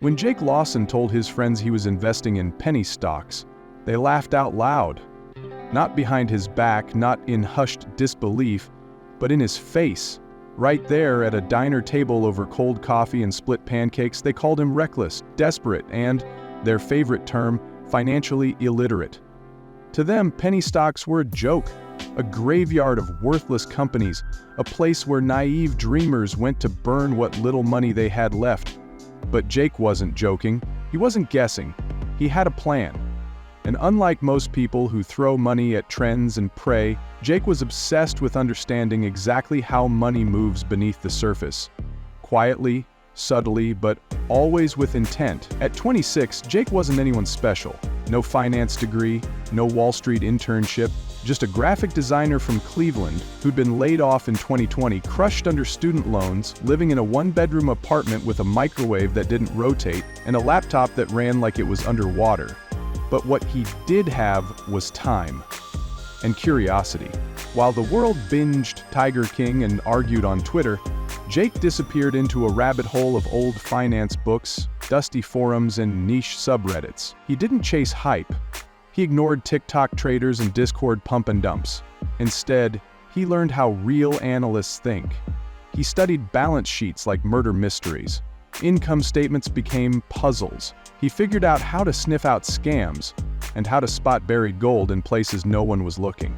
When Jake Lawson told his friends he was investing in penny stocks, they laughed out loud. Not behind his back, not in hushed disbelief, but in his face. Right there at a diner table over cold coffee and split pancakes, they called him reckless, desperate, and, their favorite term, financially illiterate. To them, penny stocks were a joke, a graveyard of worthless companies, a place where naive dreamers went to burn what little money they had left. But Jake wasn't joking. He wasn't guessing. He had a plan. And unlike most people who throw money at trends and pray, Jake was obsessed with understanding exactly how money moves beneath the surface. Quietly, subtly, but always with intent. At 26, Jake wasn't anyone special. No finance degree, no Wall Street internship, just a graphic designer from Cleveland who'd been laid off in 2020, crushed under student loans, living in a one-bedroom apartment with a microwave that didn't rotate and a laptop that ran like it was underwater. But what he did have was time and curiosity. While the world binged Tiger King and argued on Twitter, Jake disappeared into a rabbit hole of old finance books, dusty forums, and niche subreddits. He didn't chase hype. He ignored TikTok traders and Discord pump and dumps. Instead, he learned how real analysts think. He studied balance sheets like murder mysteries. Income statements became puzzles. He figured out how to sniff out scams and how to spot buried gold in places no one was looking.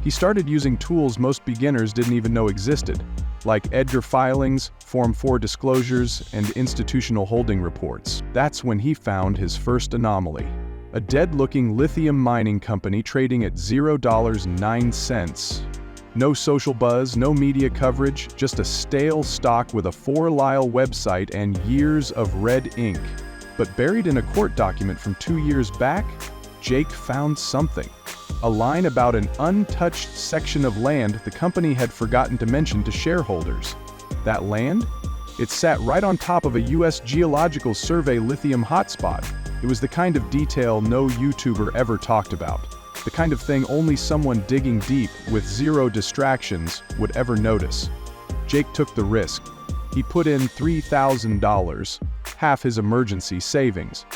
He started using tools most beginners didn't even know existed, like Edgar filings, Form 4 disclosures, and institutional holding reports. That's when he found his first anomaly. A dead-looking lithium mining company trading at $0.09. No social buzz, no media coverage, just a stale stock with a 4-lile website and years of red ink. But buried in a court document from 2 years back, Jake found something. A line about an untouched section of land the company had forgotten to mention to shareholders. That land? It sat right on top of a U.S. Geological Survey lithium hotspot. It was the kind of detail no YouTuber ever talked about. The kind of thing only someone digging deep with zero distractions would ever notice. Jake took the risk. He put in $3,000, half his emergency savings.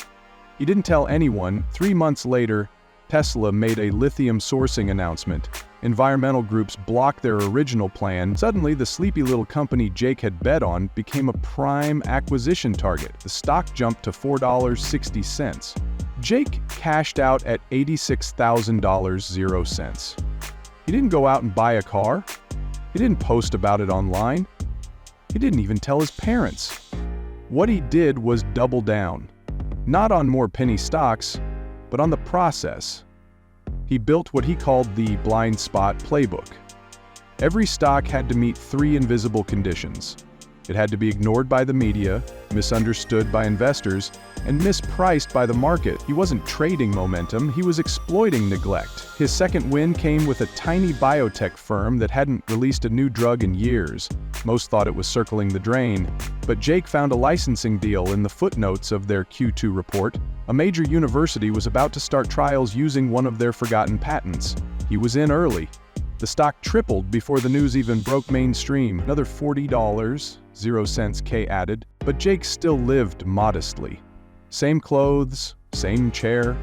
He didn't tell anyone. 3 months later, Tesla made a lithium sourcing announcement. Environmental groups blocked their original plan. Suddenly, the sleepy little company Jake had bet on became a prime acquisition target. The stock jumped to $4.60. Jake cashed out at $86,000.00. He didn't go out and buy a car. He didn't post about it online. He didn't even tell his parents. What he did was double down. Not on more penny stocks, but on the process. He built what he called the blind spot playbook. Every stock had to meet 3 invisible conditions. It had to be ignored by the media, misunderstood by investors, and mispriced by the market. He wasn't trading momentum, he was exploiting neglect. His second win came with a tiny biotech firm that hadn't released a new drug in years. Most thought it was circling the drain, but Jake found a licensing deal in the footnotes of their Q2 report. A major university was about to start trials using one of their forgotten patents. He was in early. The stock tripled before the news even broke mainstream. Another $40.00, K added, but Jake still lived modestly. Same clothes, same chair.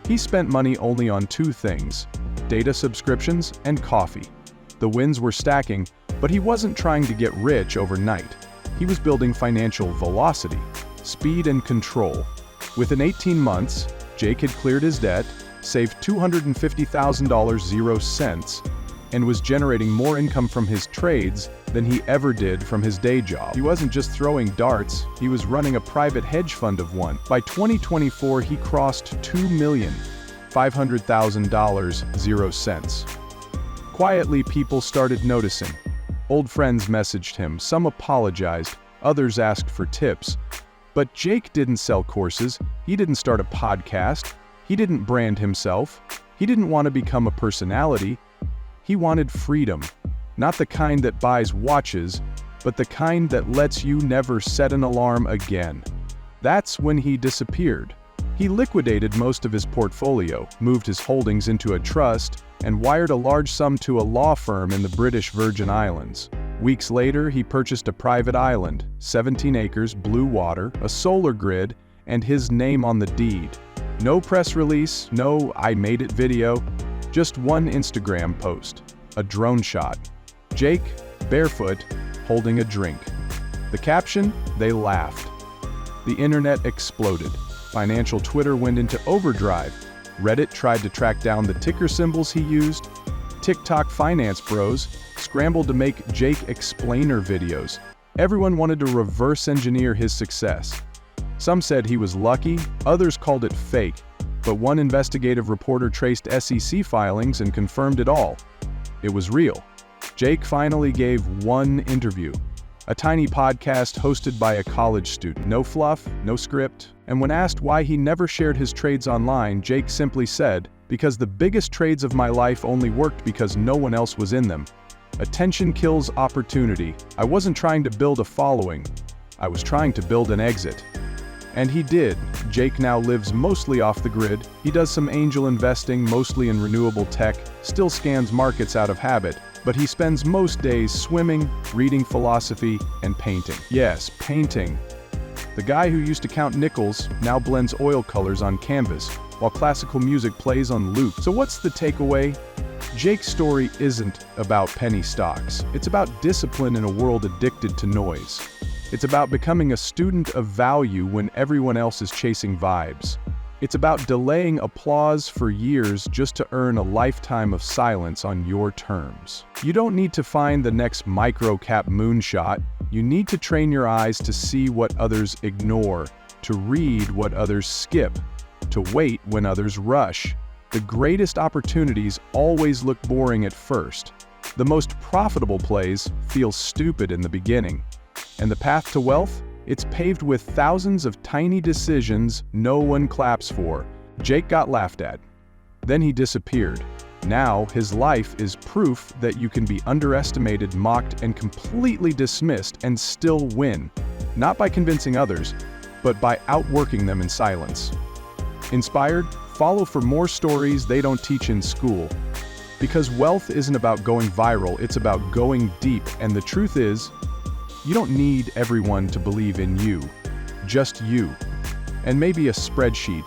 He spent money only on 2 things: data subscriptions and coffee. The wins were stacking, but he wasn't trying to get rich overnight. He was building financial velocity, speed and control. Within 18 months, Jake had cleared his debt, saved $250,000.00, and was generating more income from his trades than he ever did from his day job. He wasn't just throwing darts, he was running a private hedge fund of one. By 2024, he crossed $2,500,000.00. Quietly, people started noticing. Old friends messaged him, some apologized, others asked for tips. But Jake didn't sell courses, he didn't start a podcast, he didn't brand himself, he didn't want to become a personality. He wanted freedom, not the kind that buys watches, but the kind that lets you never set an alarm again. That's when he disappeared. He liquidated most of his portfolio, moved his holdings into a trust, and wired a large sum to a law firm in the British Virgin Islands. Weeks later, he purchased a private island, 17 acres, blue water, a solar grid, and his name on the deed. No press release, no "I made it" video, just one Instagram post, a drone shot. Jake, barefoot, holding a drink. The caption? They laughed. The internet exploded. Financial Twitter went into overdrive. Reddit tried to track down the ticker symbols he used. TikTok finance bros scrambled to make Jake explainer videos. Everyone wanted to reverse engineer his success. Some said he was lucky, others called it fake, but one investigative reporter traced SEC filings and confirmed it all. It was real. Jake finally gave one interview, a tiny podcast hosted by a college student. No fluff, no script, and when asked why he never shared his trades online, Jake simply said, "Because the biggest trades of my life only worked because no one else was in them. Attention kills opportunity. I wasn't trying to build a following. I was trying to build an exit." And he did. Jake now lives mostly off the grid. He does some angel investing, mostly in renewable tech, still scans markets out of habit, but he spends most days swimming, reading philosophy, and painting. Yes, painting. The guy who used to count nickels now blends oil colors on canvas, while classical music plays on loop. So what's the takeaway? Jake's story isn't about penny stocks. It's about discipline in a world addicted to noise. It's about becoming a student of value when everyone else is chasing vibes. It's about delaying applause for years just to earn a lifetime of silence on your terms. You don't need to find the next micro-cap moonshot. You need to train your eyes to see what others ignore, to read what others skip, to wait when others rush. The greatest opportunities always look boring at first. The most profitable plays feel stupid in the beginning. And the path to wealth? It's paved with thousands of tiny decisions no one claps for. Jake got laughed at. Then he disappeared. Now his life is proof that you can be underestimated, mocked, and completely dismissed and still win. Not by convincing others, but by outworking them in silence. Inspired? Follow for more stories they don't teach in school. Because wealth isn't about going viral, it's about going deep, and the truth is, you don't need everyone to believe in you, just you. And maybe a spreadsheet